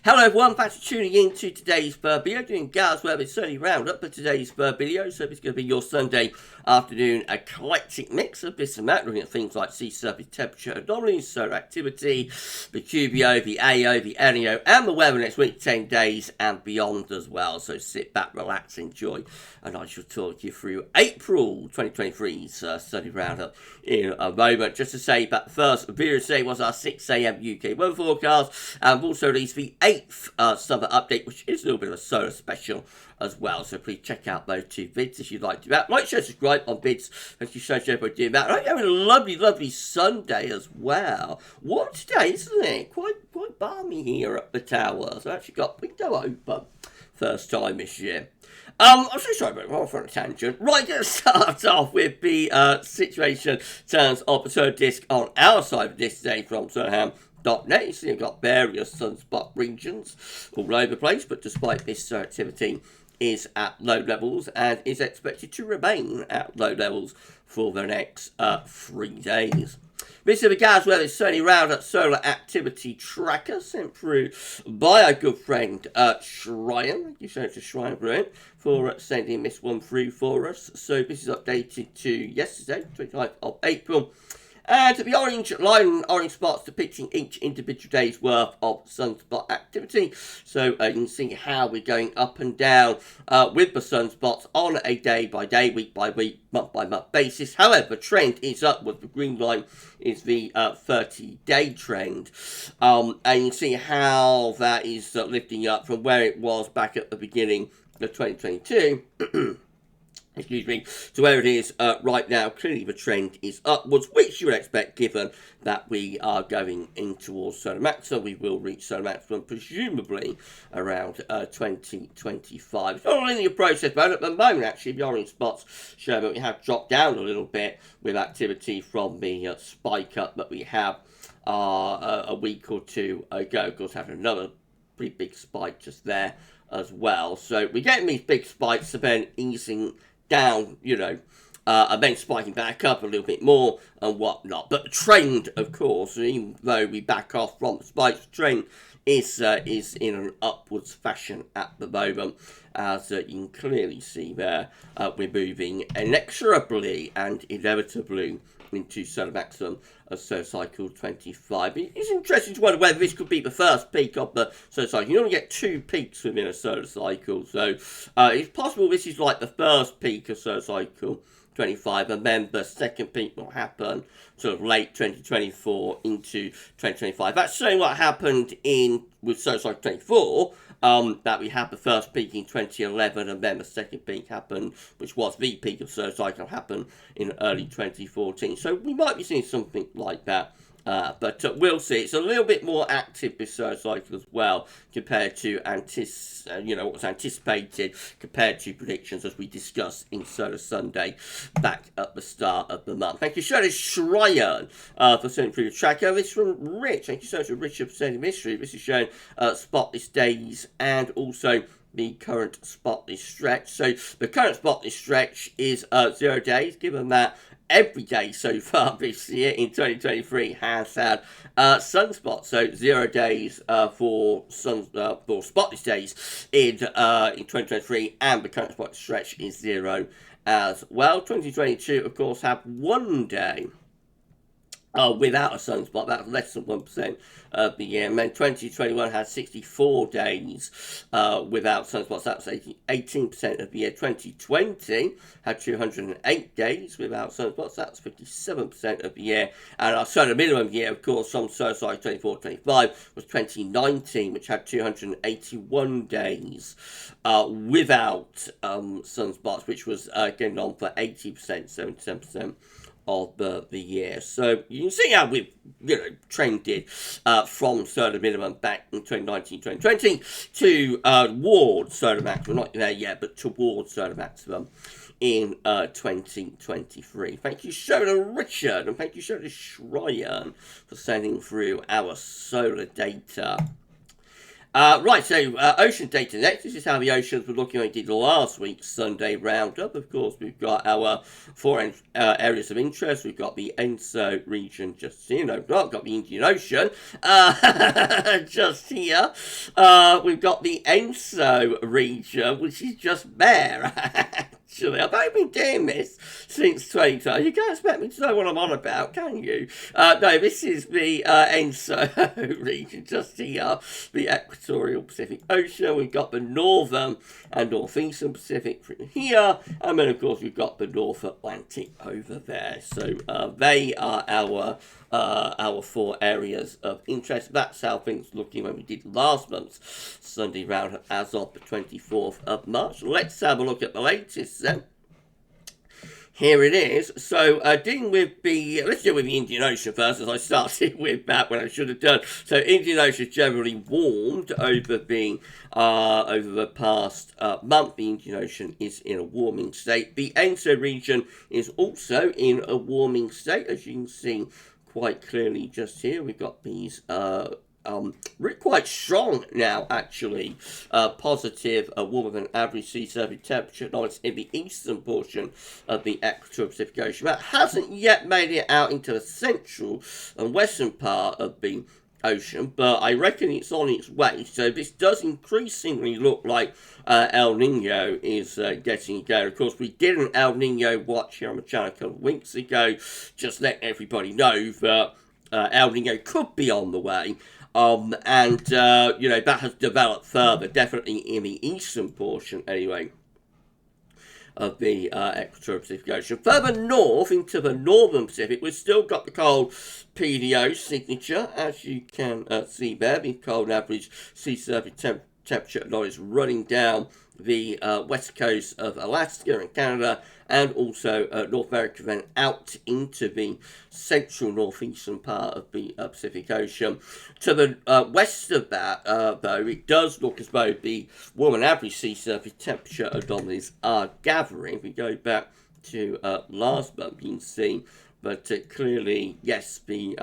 Hello everyone, thanks for tuning in to today's video, doing GavsWeatherVids certainly roundup for today's video. So it's going to be your Sunday afternoon eclectic mix of this and that, looking at things like sea surface temperature anomalies, solar activity, the QBO, the AO, the NEO, and the weather next week, 10 days and beyond as well. So sit back, relax, enjoy, and I shall talk you through April 2023's Sunday roundup in a moment. Just to say that the first video today was our 6 AM UK weather forecast, and we've also released the 8th summer update, which is a little bit of a solar special as well. So please check out those two vids if you'd like to do that. Like, share, subscribe on vids. Thank you so much for doing that. I'm having a lovely Sunday as well. What today, isn't it? Quite balmy here at the tower. So I actually got window open first time this year. I'm so sorry about off on a tangent. Right, let's start off with the situation in terms of the solar disk on our side of this today from Solarham.net. You see, we've got various sunspot regions all over the place, but despite this activity is at low levels and is expected to remain at low levels for the next 3 days. This is the GavsWeatherVids certainly roundup solar activity tracker sent through by our good friend Shryan. Thank you so much to Shryan for sending this one through for us. So this is updated to yesterday, 29th of April. And the orange line, orange spots depicting each individual day's worth of sunspot activity. So you can see how we're going up and down with the sunspots on a day-by-day, week-by-week, month-by-month basis. However, the trend is upward. The green line is the 30-day trend. And you can see how that is lifting up from where it was back at the beginning of 2022. Excuse me, to where it is right now. Clearly the trend is upwards, which you would expect given that we are going in towards solar maximum. We will reach solar maximum presumably around 2025. It's not a linear process, but at the moment actually the orange spots show that we have dropped down a little bit with activity from the spike up that we have a week or two ago. Of course, having another pretty big spike just there as well. So we're getting these big spikes and then easing down, and then spiking back up a little bit more and whatnot. But the trend, of course, even though we back off from the spikes, the trend is in an upwards fashion at the moment. As you can clearly see there, we're moving inexorably and inevitably into solar maximum of solar cycle 25. It's interesting to wonder whether this could be the first peak of the solar cycle. You only get 2 peaks within a solar cycle, so it's possible this is like the first peak of solar cycle 25, and then the second peak will happen sort of late 2024 into 2025. That's certainly what happened with solar cycle 24. That we had the first peak in 2011, and then the second peak happened, which was the peak of solar cycle, happened in early 2014. So we might be seeing something like that. But we'll see. It's a little bit more active this solar cycle as well compared to what was anticipated compared to predictions as we discussed in Solar Sunday back at the start of the month. Thank you so much, Shryan, for sending through the tracker. This from Rich. Thank you so much to Richard for sending this through. This is showing spotless days and also the current spotless stretch. So the current spotless stretch is 0 days, given that every day so far this year in 2023 has had sunspots. So 0 days for spotless days in 2023, and the current spotless stretch is 0 as well. 2022, of course, had 1 day without a sunspot. That's less than 1% of the year. And then 2021 had 64 days without sunspots. That's 18% of the year. 2020 had 208 days without sunspots. That's 57% of the year. And our solar minimum year, of course, from solar cycle 24-25 was 2019, which had 281 days without sunspots, which was getting on for 80%, 77% of the year. So you can see how we've trended from solar minimum back in 2019, 2020 towards solar maximum. Not there yet, but towards solar maximum in 2023. Thank you so much, Richard, and thank you so much, Shryan, for sending through our solar data. Right, so ocean data next. This is how the oceans were looking like we did last week's Sunday roundup. Of course, we've got our four areas of interest. We've got the ENSO region just here. No, not got the Indian Ocean just here. We've got the ENSO region, which is just there. Actually, I've only been doing this since 2020. You can't expect me to know what I'm on about, can you? No, this is the ENSO region just here, the equatorial Pacific Ocean. We've got the northern and northeastern Pacific from here, and then of course we've got the North Atlantic over there. So they are our four areas of interest. That's how things were looking when we did last month's Sunday round as of the 24th of March. Let's have a look at the latest then. Here it is. So, dealing with let's deal with the Indian Ocean first, as I started with that when I should have done. So, Indian Ocean generally warmed over the past month. The Indian Ocean is in a warming state. The ENSO region is also in a warming state, as you can see quite clearly just here. We've got these really quite strong now, actually. Positive, warmer than average sea surface temperature. Now it's in the eastern portion of the equatorial Pacific Ocean. That hasn't yet made it out into the central and western part of the ocean, but I reckon it's on its way. So this does increasingly look like El Nino is getting going. Of course, we did an El Nino watch here on the channel a couple of weeks ago, just letting everybody know that El Nino could be on the way. And that has developed further, definitely in the eastern portion anyway of the equatorial Pacific Ocean. Further north into the northern Pacific, we've still got the cold PDO signature, as you can see there. The cold average sea surface temperature is running down the west coast of Alaska and Canada, and also North America, then out into the central northeastern part of the Pacific Ocean. To the west of that, though, it does look as though the warm and average sea surface temperature anomalies are gathering. If we go back to last month, you can see, but clearly, yes, the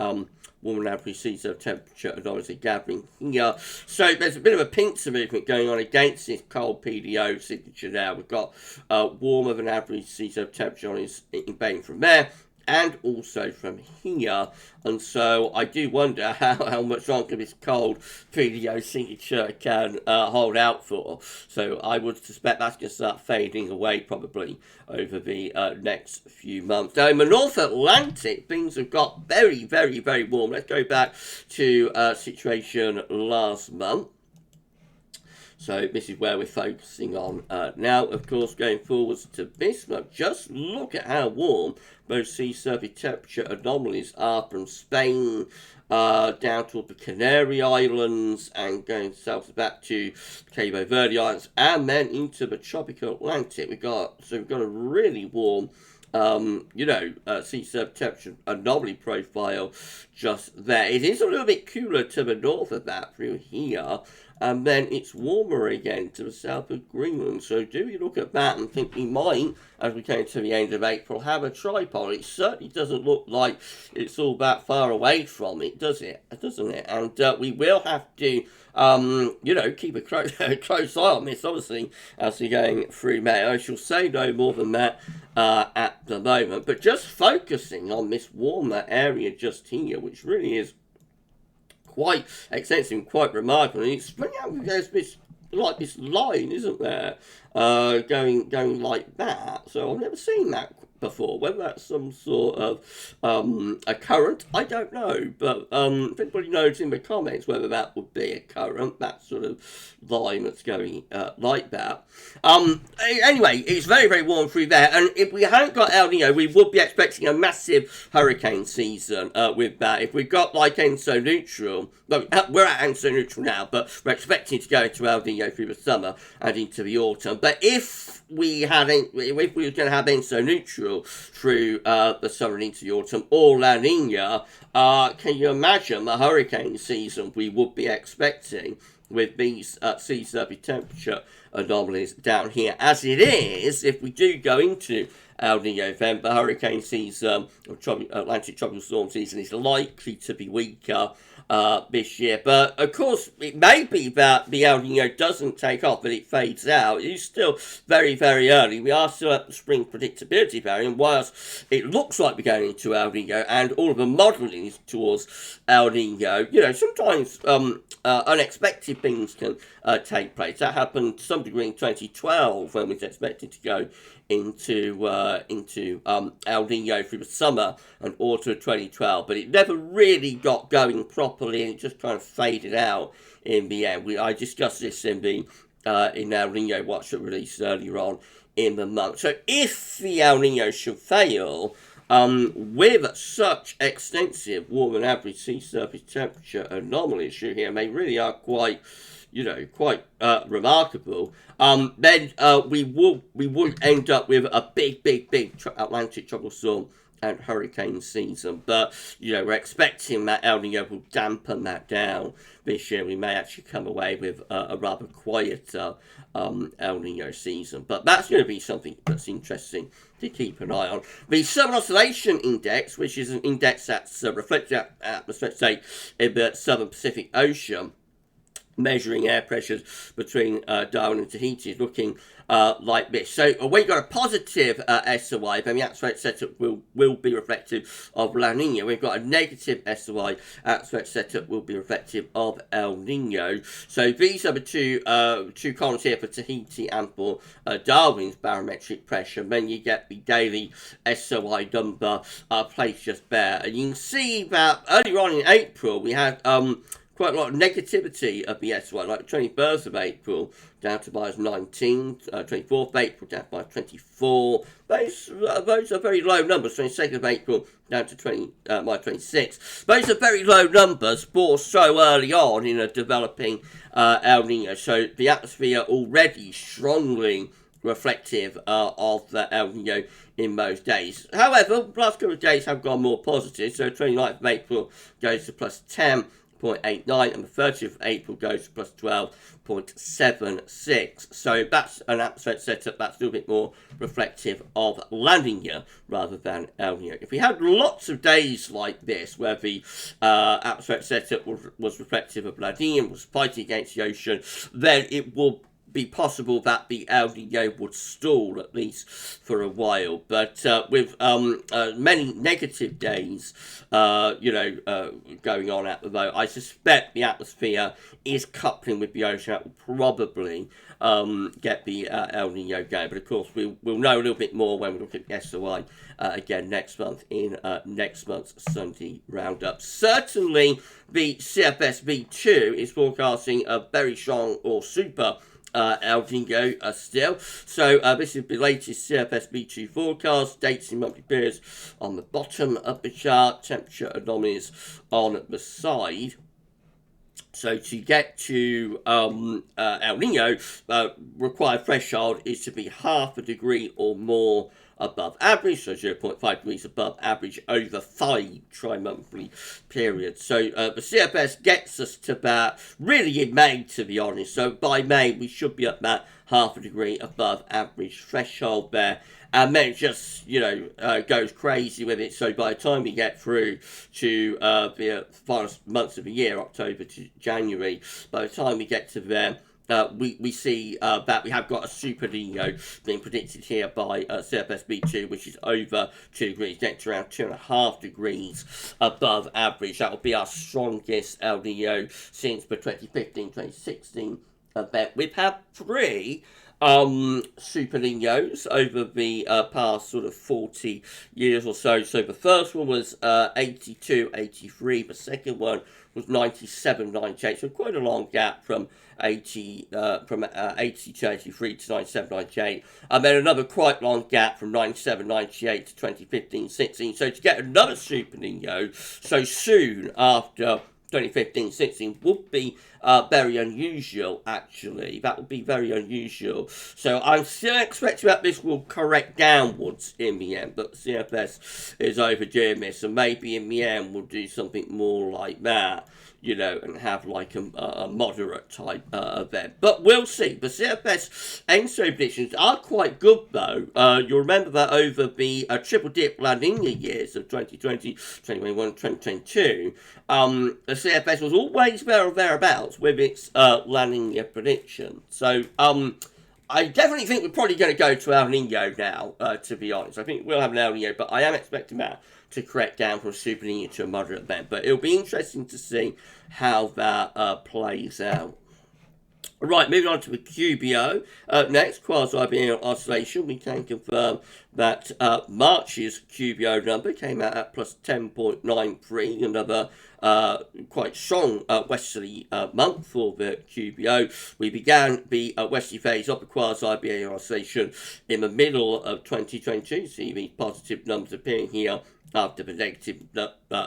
warm and average sea surface temperature anomalies are gathering here. So there's a bit of a pincer movement going on against this cold PDO signature now. We've got warmer than average sea surface temperature anomalies invading from there, and also from here. And so I do wonder how much longer this cold PDO signature can hold out for. So I would suspect that's going to start fading away probably over the next few months. Now in the North Atlantic, things have got very, very, very warm. Let's go back to situation last month. So this is where we're focusing on now. Of course, going forwards to this month, just look at how warm those sea surface temperature anomalies are from Spain down toward the Canary Islands and going south back to Cabo Verde Islands and then into the tropical Atlantic. We've got a really warm sea surface temperature anomaly profile just there. It is a little bit cooler to the north of that through here, and then it's warmer again to the south of Greenland. So do we look at that and think we might, as we came to the end of April, have a tripod? It certainly doesn't look like it's all that far away from it, does it? Doesn't it? And we will have to keep a close eye on this, obviously, as we're going through May. I shall say no more than that at the moment, but just focusing on this warmer area just here, which really is quite extensive and quite remarkable. And it's funny how there's this line, isn't there, going like that. So I've never seen that before. Whether that's some sort of a current, I don't know. But if anybody knows in the comments whether that would be a current, that sort of line that's going like that. Anyway, it's very, very warm through there. And if we hadn't got El Nino, we would be expecting a massive hurricane season with that. If we've got like Enso neutral, well, we're at Enso neutral now, but we're expecting to go into El Nino through the summer and into the autumn. But if we were going to have Enso neutral through the summer and into the autumn, or La Nina, can you imagine the hurricane season we would be expecting with these sea surface temperature anomalies down here. As it is, if we do go into El Nino event, the hurricane season, or Atlantic tropical storm season, is likely to be weaker this year. But of course, it may be that the El Nino doesn't take off, but it fades out. It is still very, very early. We are still at the spring predictability variant, whilst it looks like we're going into El Nino, and all of the modelling is towards El Nino. You know, sometimes unexpected things can take place. That happened to some degree in 2012 when we was expected to go into El Nino through the summer and autumn of 2012, but it never really got going properly, and it just kind of faded out in the end. I discussed this in the in El Nino watch that released earlier on in the month. So if the El Nino should fail, with such extensive warmer than average sea surface temperature anomalies here, and they really are quite remarkable, then we would end up with a big Atlantic tropical storm and hurricane season. But, you know, we're expecting that El Nino will dampen that down this year. We may actually come away with a rather quieter El Nino season. But that's going to be something that's interesting to keep an eye on. The Southern Oscillation Index, which is an index that's reflected atmospheric state in the Southern Pacific Ocean, measuring air pressures between Darwin and Tahiti, is looking like this. So we've got a positive SOI, then the atmospheric setup will be reflective of La Nina. We've got a negative SOI, atmospheric setup will be reflective of El Nino. So these are the two columns here for Tahiti and for Darwin's barometric pressure. Then you get the daily SOI number placed just there. And you can see that earlier on in April, we had quite a lot of negativity of the SY, like 21st of April down to minus 19, 24th of April down to minus 24. Those are very low numbers. 22nd of April down to minus 26. Those are very low numbers for so early on in a developing El Nino. So the atmosphere already strongly reflective of the El Nino in most days. However, the last couple of days have gone more positive. So 29th of April goes to plus 10.89, and the 30th of April goes to plus 12.76. So that's an atmospheric setup that's a little bit more reflective of La Nina rather than El Nino. If we had lots of days like this where the atmospheric setup was reflective of La Nina and was fighting against the ocean, then it will be possible that the El Nino would stall, at least for a while. But with many negative days, going on at the moment, I suspect the atmosphere is coupling with the ocean. That will probably get the El Nino going. But of course, we'll know a little bit more when we look at the SOI again next month in next month's Sunday Roundup. Certainly, the CFS V2 is forecasting a very strong or super El Nino still. So this is the latest CFS V2 forecast, dates in monthly periods on the bottom of the chart, temperature anomalies on the side. So to get to El Nino, required threshold is to be half a degree or more above average, so 0.5 degrees above average over 5 tri-monthly periods. So the CFS gets us to that really in May, to be honest. So by May, we should be at that half a degree above average threshold there. And then it just, goes crazy with it. So by the time we get through to the final months of the year, October to January, by the time we get to there, we see that we have got a super Nino being predicted here by CFS B2, which is over 2 degrees, next around 2.5 degrees above average. That will be our strongest El Nino since the 2015-2016 event. We've had 3 super Ninos over the past sort of 40 years or so. So the first one was 82, 83. The second one was 97, 98. So quite a long gap from 82, 83 to 97, 98. And then another quite long gap from 97, 98 to 2015, 16. So to get another super Nino so soon after 2015-16 would be very unusual, actually. That would be very unusual. So I'm still expecting that this will correct downwards in the end, but CFS is overdoing this, and maybe in the end we'll do something more like that. and have like a moderate type event. But we'll see. The CFS ENSO predictions are quite good, though. You'll remember that over the triple dip La Nina years of 2020, 2021, 2022, the CFS was always there or thereabouts with its La Nina prediction. So, I definitely think we're probably going to go to El Nino now, to be honest. I think we'll have an El Nino, but I am expecting that to correct down from a super Nino to a moderate event. But it'll be interesting to see how that plays out. Right, moving on to the QBO. Next, quasi-biennial oscillation. We can confirm that March's QBO number came out at plus 10.93, another quite strong westerly month for the QBO. We began the westerly phase of the quasi-biennial oscillation in the middle of 2022. See the positive numbers appearing here after the negative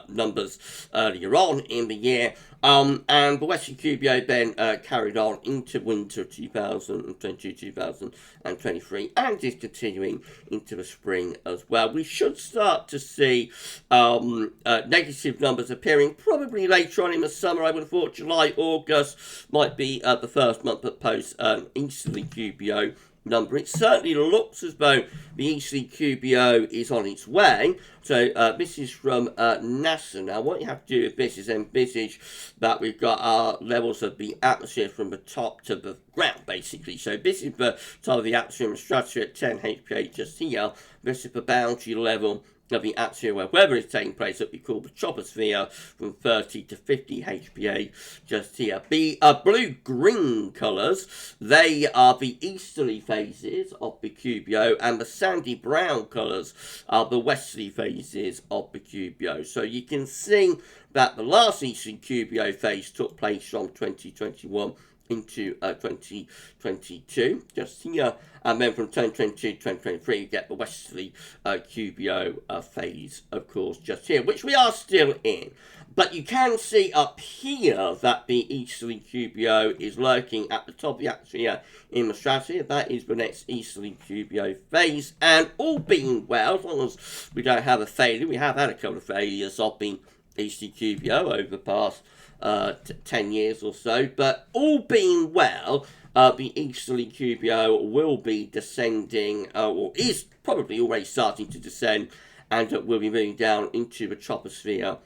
numbers earlier on in the year. And the Western QBO then carried on into winter 2022-2023 and is continuing into the spring as well. We should start to see negative numbers appearing probably later on in the summer. I would have thought July, August might be the first month that posts easterly QBO number. It certainly looks as though the easterly QBO is on its way. So this is from NASA. Now, what you have to do with this is envisage that we've got our levels of the atmosphere from the top to the ground, basically. So this is the top of the atmosphere and the stratosphere at 10 HPA just here. This is the boundary level of the atmosphere where weather is taking place that we call the troposphere from 30 to 50 HPA just here. The blue-green colours, they are the easterly phases of the QBO, and the sandy brown colours are the westerly phases of the QBO. So you can see that the last easterly QBO phase took place from 2021 into 2022, just here, and then from 2022 to 2023 you get the westerly QBO phase, of course, just here, which we are still in. But you can see up here that the easterly QBO is lurking at the top of the atmosphere in the stratosphere. That is the next easterly QBO phase, and all being well, as long as we don't have a failure, we have had a couple of failures of the easterly QBO over the past 10 years or so, but all being well, the easterly QBO will be descending, or is probably already starting to descend, and will be moving down into the troposphere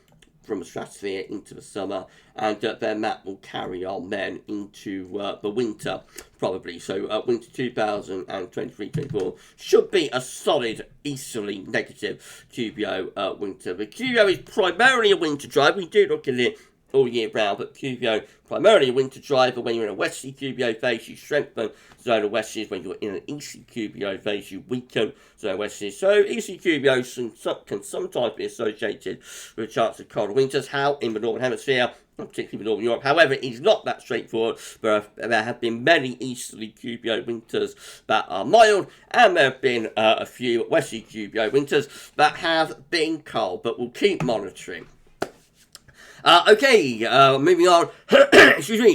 from the stratosphere into the summer, and then that will carry on then into the winter, probably. So winter 2023-24 should be a solid easterly negative QBO winter. The QBO is primarily a winter drive. We do look at it all year round, but QBO primarily a winter driver. When you're in a westerly QBO phase, you strengthen zonal westerlies. When you're in an easterly QBO phase, you weaken zonal westerlies. So easterly QBO can sometimes be associated with a chance of colder winters. How in the Northern Hemisphere, particularly in Northern Europe, however, it is not that straightforward. There have been many easterly QBO winters that are mild, and there have been a few westerly QBO winters that have been cold, but we'll keep monitoring. Moving on,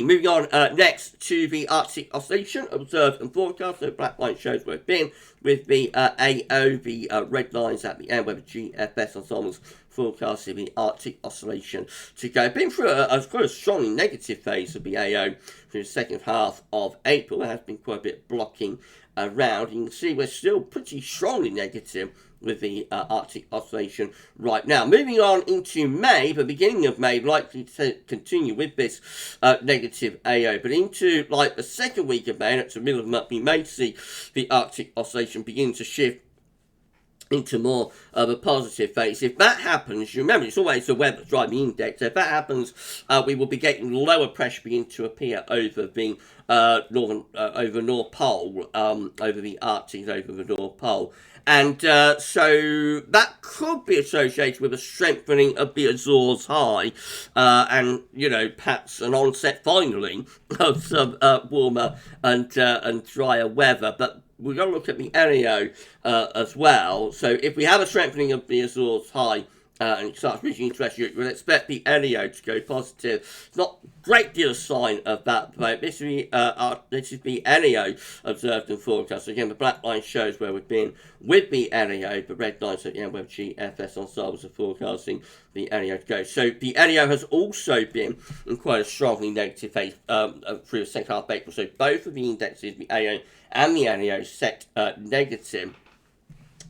moving on next to the Arctic Oscillation, observed and forecast. So black line shows where it's been, with the AO, the red lines at the end, where the GFS Ensembles forecasting the Arctic Oscillation to go. Been through quite a strongly negative phase of the AO through the second half of April. There has been quite a bit of blocking around. You can see we're still pretty strongly negative with the Arctic Oscillation right now. Moving on into May, the beginning of May, likely to continue with this negative AO, but into like the second week of May, that's the middle of the month, we may see the Arctic Oscillation begin to shift into more of a positive phase. If that happens, you remember, it's always the weather driving index. So if that happens, we will be getting lower pressure begin to appear over the over North Pole, over the Arctic, over the North Pole. And so that could be associated with a strengthening of the Azores high, and, you know, perhaps an onset finally of some warmer and drier weather. But we've got to look at the NAO as well. So if we have a strengthening of the Azores high and it starts reaching into West Europe, we'll expect the NEO to go positive. It's not a great deal of sign of that, but this is the NEO observed and forecast. So again, the black line shows where we've been with the NEO, the red line shows where GFS Ensembles are forecasting the NEO to go. So the NEO has also been in quite a strongly negative phase through the second half of April. So both of the indexes, the AO and the NEO, set negative.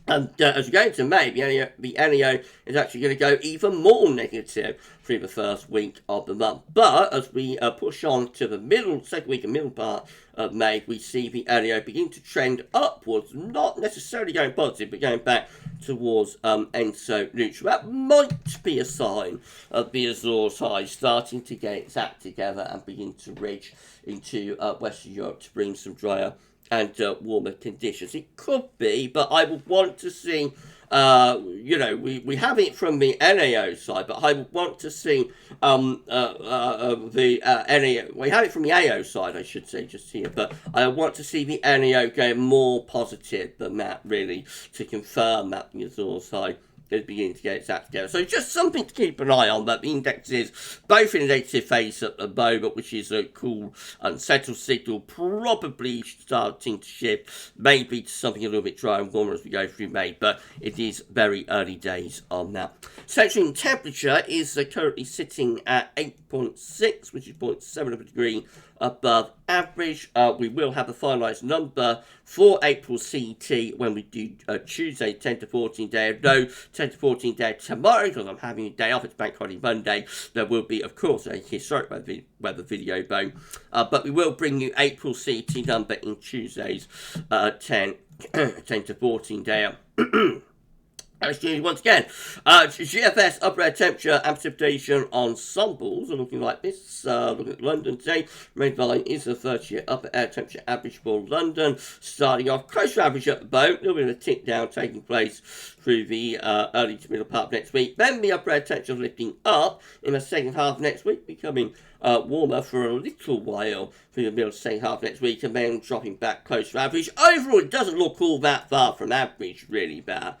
And as we go into May, the NEO is actually going to go even more negative through the first week of the month. But as we push on to the second week and middle part of May, we see the NEO begin to trend upwards, not necessarily going positive, but going back towards ENSO neutral. That might be a sign of the Azores high starting to get its act together and begin to reach into Western Europe to bring some drier and warmer conditions. It could be, but I would want to see, we have it from the NAO side, but I would want to see the NAO, we have it from the AO side, I should say, just here, but I want to see the NAO go more positive than that, really, to confirm that the Azores side is beginning to get its act together. So just something to keep an eye on, that the index is both in a negative phase at the moment, which is a cool, unsettled signal, probably starting to shift, maybe to something a little bit drier and warmer as we go through May, but it is very early days on that. Central temperature is currently sitting at 8.6, which is 0.7 of a degree above average. We will have a finalised number for April CET when we do Tuesday 10 to 14 day. No 10 to 14 day tomorrow because I'm having a day off. It's Bank Holiday Monday. There will be, of course, a historic weather video though, but we will bring you April CET number in Tuesday's 10 to 14 day. Excuse me, once again, GFS upper air temperature and precipitation ensembles are looking like this. Looking at London today, red line is the 30-year upper air temperature average for London, starting off close to average at the boat, a little bit of a tick down taking place through the early to middle part of next week. Then the upper air temperature lifting up in the second half of next week, becoming warmer for a little while through the middle of the second half next week, and then dropping back close to average. Overall, it doesn't look all that far from average, really bad,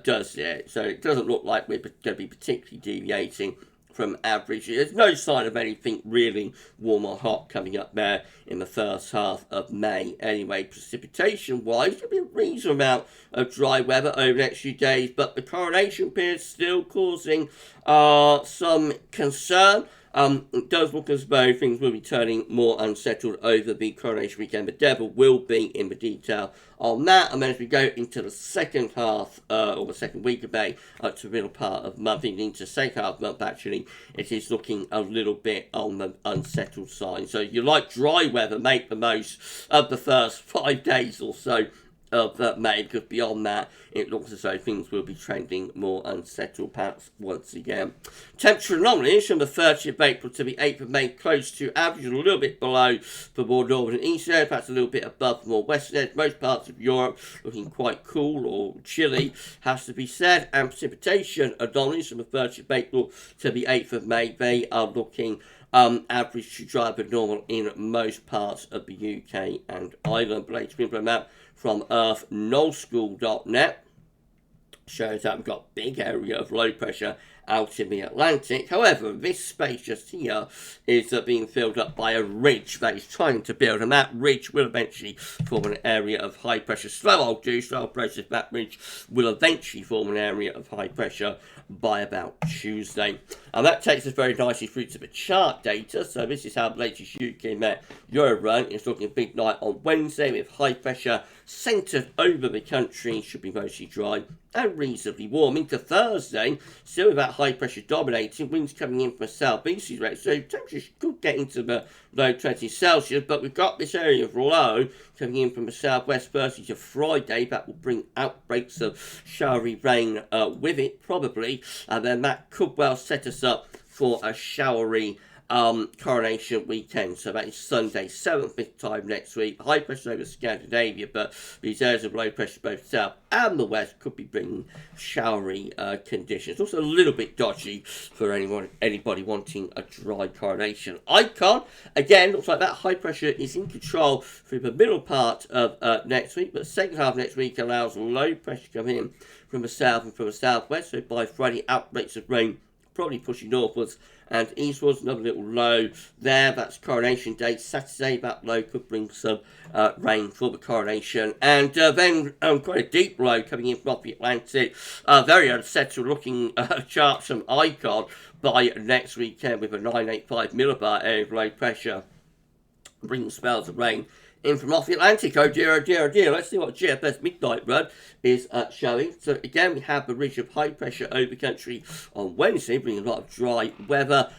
does it? So it doesn't look like we're going to be particularly deviating from average. There's no sign of anything really warm or hot coming up there in the first half of May. Anyway, precipitation-wise, there'll be a reasonable amount of dry weather over the next few days, but the coronation period is still causing some concern. It does look as though things will be turning more unsettled over the coronation weekend. The devil will be in the detail on that. And then as we go into the second half, or the second week of May, to the middle part of the month, into the second half of the month, actually, it is looking a little bit on the unsettled side. So if you like dry weather, make the most of the first 5 days or so of May, because beyond that, it looks as though things will be trending more unsettled perhaps once again. Temperature anomalies from the 30th of April to the 8th of May, close to average, a little bit below for more northern and eastern areas, perhaps a little bit above for more western areas. Most parts of Europe looking quite cool or chilly, has to be said. And precipitation anomalies from the 30th of April to the 8th of May, they are looking average to dry but normal in most parts of the UK and Ireland. The latest Windflow Map from earthnullschool.net shows that we've got a big area of low pressure out in the Atlantic. However, this space just here is being filled up by a ridge that is trying to build, and that ridge will eventually form an area of high pressure. Slow process, that ridge will eventually form an area of high pressure by about Tuesday. And that takes us very nicely through to the chart data. So this is how the latest UK Met Euro run is looking a big night on Wednesday with high pressure centred over the country, should be mostly dry and reasonably warm. Into Thursday, still with that high pressure dominating, winds coming in from a southeasterly direction, so temperatures could get into the low 20s Celsius, but we've got this area of low coming in from the southwest Thursday to Friday. That will bring outbreaks of showery rain with it, probably, and then that could well set us up for a showery coronation weekend. So that is Sunday, 7th this time next week. High pressure over Scandinavia, but these areas of low pressure both south and the west could be bringing showery conditions. Also a little bit dodgy for anybody wanting a dry coronation icon. Again, looks like that high pressure is in control through the middle part of next week, but the second half of next week allows low pressure to come in from the south and from the southwest. So by Friday, outbreaks of rain probably pushing northwards and eastwards. Another little low there. That's coronation day. Saturday, that low could bring some rain for the coronation. And then quite a deep low coming in from the Atlantic. Very unsettled looking chart, some icon by next weekend with a 985 millibar area of low pressure, bringing spells of rain in from off the Atlantic. Oh dear, oh dear, oh dear. Let's see what GFS midnight run is showing. So again, we have the ridge of high pressure over country on Wednesday, bringing a lot of dry weather.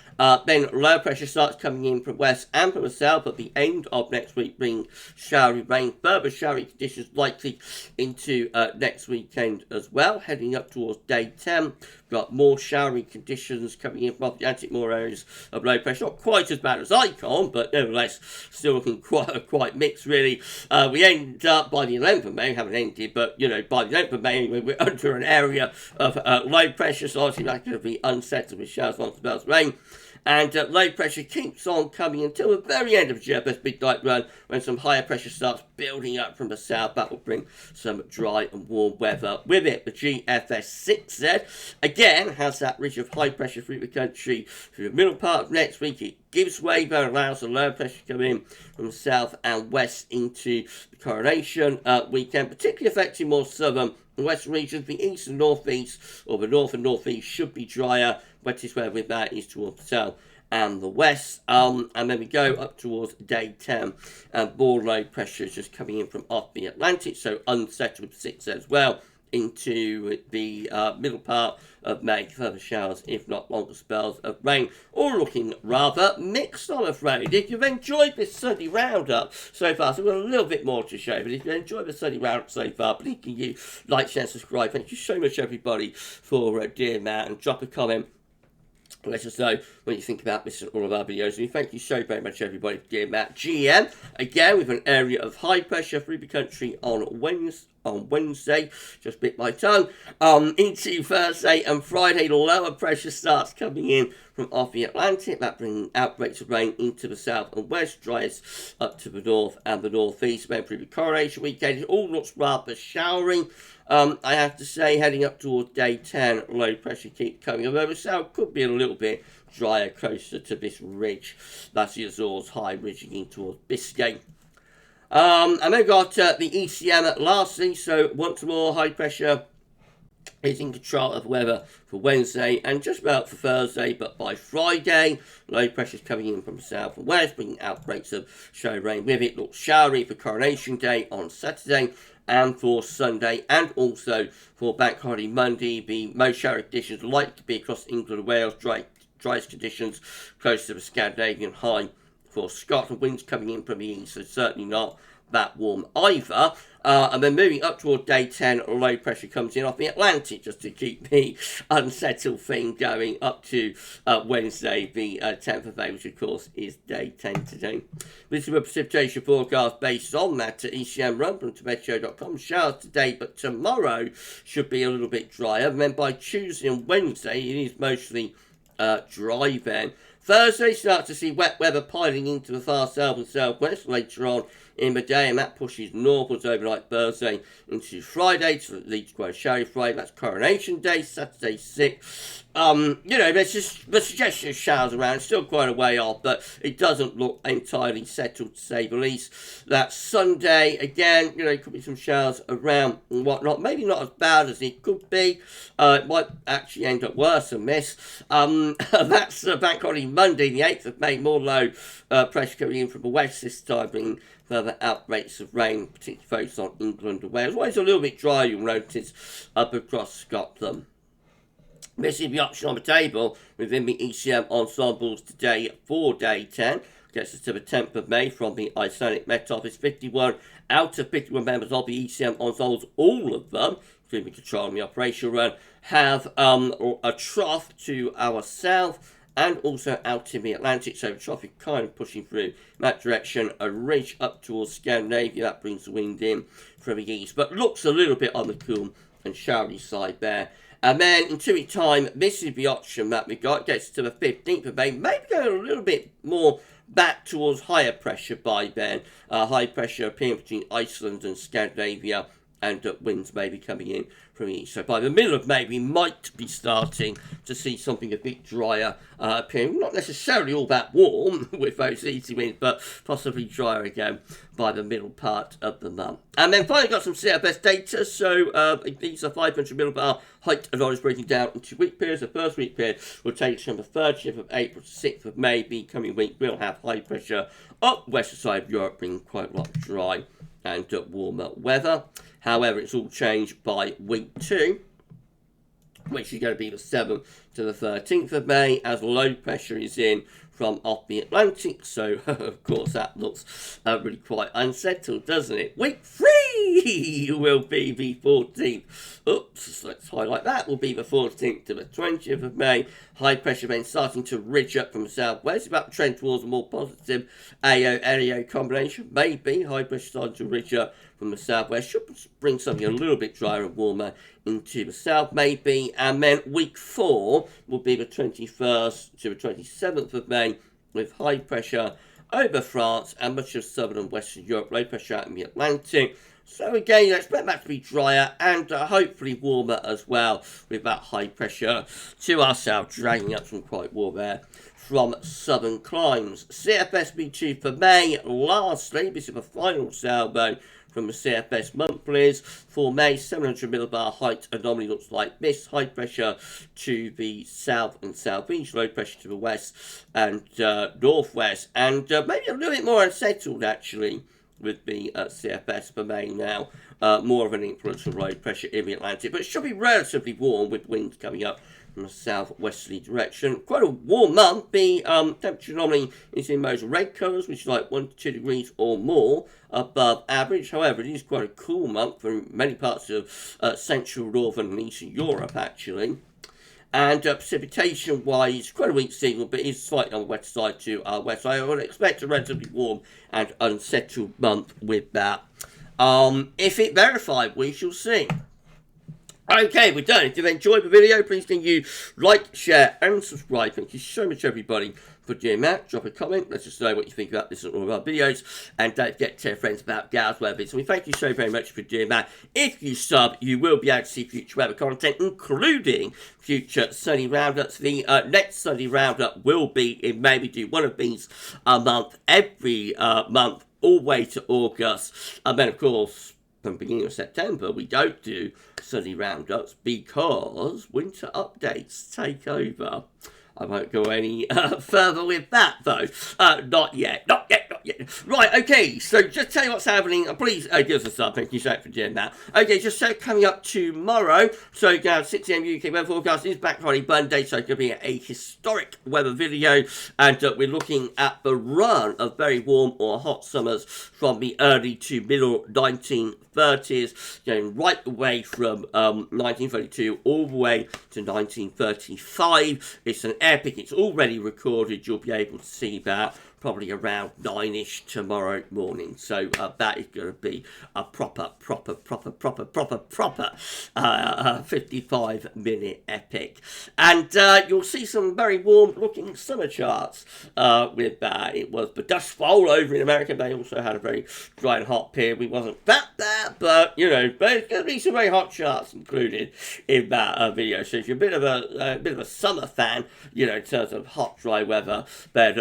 Then low pressure starts coming in from west and from the south at the end of next week, bringing showery rain, further showery conditions likely into next weekend as well. Heading up towards day 10, we've got more showery conditions coming in from the Atlantic, more areas of low pressure. Not quite as bad as Icon, but nevertheless still looking quite mixed really. We end up by the 11th of May, we haven't ended, but you know, by the 11th of May anyway, we're under an area of low pressure, so obviously that's going to be unsettled with showers, long spells of rain. And low pressure keeps on coming until the very end of GFS midnight run, when some higher pressure starts building up from the south. That will bring some dry and warm weather with it. The GFS 6Z again has that ridge of high pressure through the country through the middle part of next week. It gives way, but allows the low pressure to come in from the south and west into the coronation weekend, particularly affecting more southern and western regions. The east and northeast, or the north and northeast, should be drier. Wettest weather with that is towards the south and the west. And then we go up towards day 10, and more low pressure is just coming in from off the Atlantic, so unsettled 6 as well into the middle part of May. Further showers, if not longer spells of rain, all looking rather mixed, I'm afraid. If you've enjoyed this Sunday roundup so far, so we've got a little bit more to show, but if you've enjoyed the Sunday roundup so far, please can you like, share, subscribe. Thank you so much, everybody, for doing that, and drop a comment. Let us know what you think about this and all of our videos. And thank you so very much, everybody, for doing that. GM, again, with an area of high pressure through the country on Wednesday. Just bit my tongue. Into Thursday and Friday, lower pressure starts coming in from off the Atlantic. That bringing outbreaks of rain into the south and west, dries up to the north and the northeast. Then through the coronation weekend, it all looks rather showery. I have to say, heading up towards day 10, low pressure keeps coming. Although the south could be a little bit drier, closer to this ridge. That's the Azores high, ridging in towards Biscay. And then we've got the ECM lastly. So once more, high pressure is in control of weather for Wednesday and just about for Thursday, but by Friday, low pressure is coming in from the south and west, bringing outbreaks of showery rain with it. Looks showery for coronation day on Saturday and for Sunday, and also for Bank Holiday Monday. The most showery conditions likely to be across England and Wales, driest conditions close to the Scandinavian high for Scotland. Winds coming in from the east, so certainly not that warm either. And then moving up toward day 10, low pressure comes in off the Atlantic just to keep the unsettled thing going up to Wednesday, the 10th of May, which of course is day 10 today. This is a precipitation forecast based on that ECM run from Meteo.com. Showers today, but tomorrow should be a little bit drier. And then by Tuesday and Wednesday, it is mostly dry then. Thursday, start to see wet weather piling into the far south and southwest later on in the day, and that pushes northwards overnight Thursday into Friday to lead to quite a showery Friday. That's coronation day, Saturday 6. There's just the suggestion of showers around, still quite a way off, but it doesn't look entirely settled to say the least. That's Sunday, again, could be some showers around and whatnot. Maybe not as bad as it could be. It might actually end up worse than this. That's Bank Holiday Monday, the 8th of May, more low pressure coming in from the west this time, bringing further outbreaks of rain, particularly focused on England and Wales. Well, it's a little bit dry, you'll notice, up across Scotland. This is the option on the table within the ECM Ensembles today for day 10. Gets us to the 10th of May from the Icelandic Met Office. 51 out of 51 members of the ECM Ensembles, all of them, including controlling the operational run, have a trough to our south and also out in the Atlantic, so the traffic kind of pushing through in that direction. A ridge up towards Scandinavia, that brings the wind in from the east, but looks a little bit on the cool and showery side there. And then in 2 weeks' time, this is the option that we got. Gets to the 15th of May, maybe going a little bit more back towards higher pressure by then. High pressure appearing between Iceland and Scandinavia, and winds may be coming in from the east. So by the middle of May, we might be starting to see something a bit drier appearing. Not necessarily all that warm with those easy winds, but possibly drier again by the middle part of the month. And then finally got some CFS data. So these are 500 millibar height anomalies breaking down into week periods. The first week period will take us from the 30th of April to 6th of May. The coming week will have high pressure up western side of Europe, bringing quite a lot of dry and warmer weather. However, it's all changed by week 2, which is going to be the 7th to the 13th of May, as low pressure is in from off the Atlantic. So, of course, that looks really quite unsettled, doesn't it? Week 3 will be the 14th. Oops, let's highlight that. Will be the 14th to the 20th of May. High pressure then starting to ridge up from the southwest, about to trend towards a more positive AO-LEO combination. Maybe high pressure starting to ridge up from the southwest. Should bring something a little bit drier and warmer into the south, maybe. And then week 4 will be the 21st to the 27th of May, with high pressure over France and much of southern and western Europe. Low pressure out in the Atlantic. So again, expect that to be drier and hopefully warmer as well, with that high pressure to our south, dragging up some quite warm air from southern climes. CFS B2 for May. Lastly, this is the final salvo from the CFS Monthlies. For May, 700 millibar height anomaly looks like this. High pressure to the south and southeast, low pressure to the west and northwest, and maybe a little bit more unsettled actually with the CFS for May now. More of an influence of low pressure in the Atlantic, but it should be relatively warm with winds coming up from a southwesterly direction. Quite a warm month. The temperature anomaly is in those red colours, which is like 1 to 2 degrees or more above average. However, it is quite a cool month for many parts of central, northern and eastern Europe actually. And precipitation-wise, quite a weak signal, but it is slightly on the west side to our west. So I would expect a relatively warm and unsettled month with that. If it verified, we shall see. Okay, we're done. If you've enjoyed the video, please can you like, share, and subscribe. Thank you so much, everybody, for doing that. Drop a comment. Let us know what you think about this and all of our videos. And don't forget to tell friends about GavsWeatherVids. And we thank you so very much for doing that. If you sub, you will be able to see future weather content, including future Sunday roundups. The next Sunday roundup will be in May. We do one of these a month, every month, all the way to August. And then, of course, from the beginning of September, we don't do Sunday roundups because winter updates take over. I won't go any further with that, though. Not yet. Right, okay, so just tell you what's happening. Please give us a sub. Thank you so much for doing that. Okay, just so coming up tomorrow, so you can have 6 AM UK weather forecast. It's Black Friday Monday, so it's going to be a historic weather video. And we're looking at the run of very warm or hot summers from the early to middle 1930s, going right away from 1932 all the way to 1935. It's an epic. It's already recorded. You'll be able to see that probably around 9ish tomorrow morning. So that is going to be a proper 55-minute epic. And you'll see some very warm looking summer charts with that. It was the Dust Bowl over in America. They also had a very dry and hot period. We wasn't that bad, but you know, there's going to be some very hot charts included in that video. So if you're a bit of a summer fan, you know, in terms of hot, dry weather, then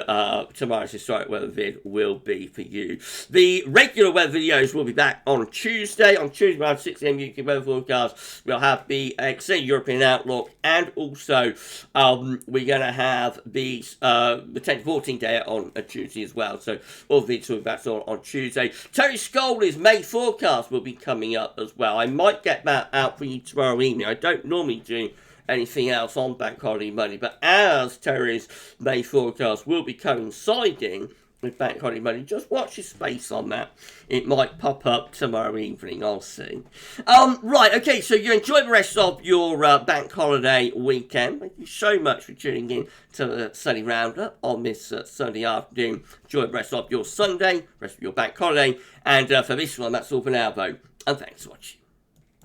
tomorrow's historic weather vid will be for you. The regular weather videos will be back on Tuesday. On Tuesday around 6 AM UK weather forecast, we'll have the extended European outlook, and also we're going to have the 10 to 14 day on a Tuesday as well. So all the videos will be back on Tuesday. Terry Scoley's May forecast will be coming up as well. I might get that out for you tomorrow evening. I don't normally do anything else on Bank Holiday Monday, but as Terry's May forecast will be coinciding with bank holiday money. Just watch your space on that. It might pop up tomorrow evening. I'll see. Right, okay, so you enjoy the rest of your bank holiday weekend. Thank you so much for tuning in to the Sunday Roundup on this Sunday afternoon. Enjoy the rest of your Sunday, rest of your bank holiday. And for this one, that's all for now, though. And thanks for watching.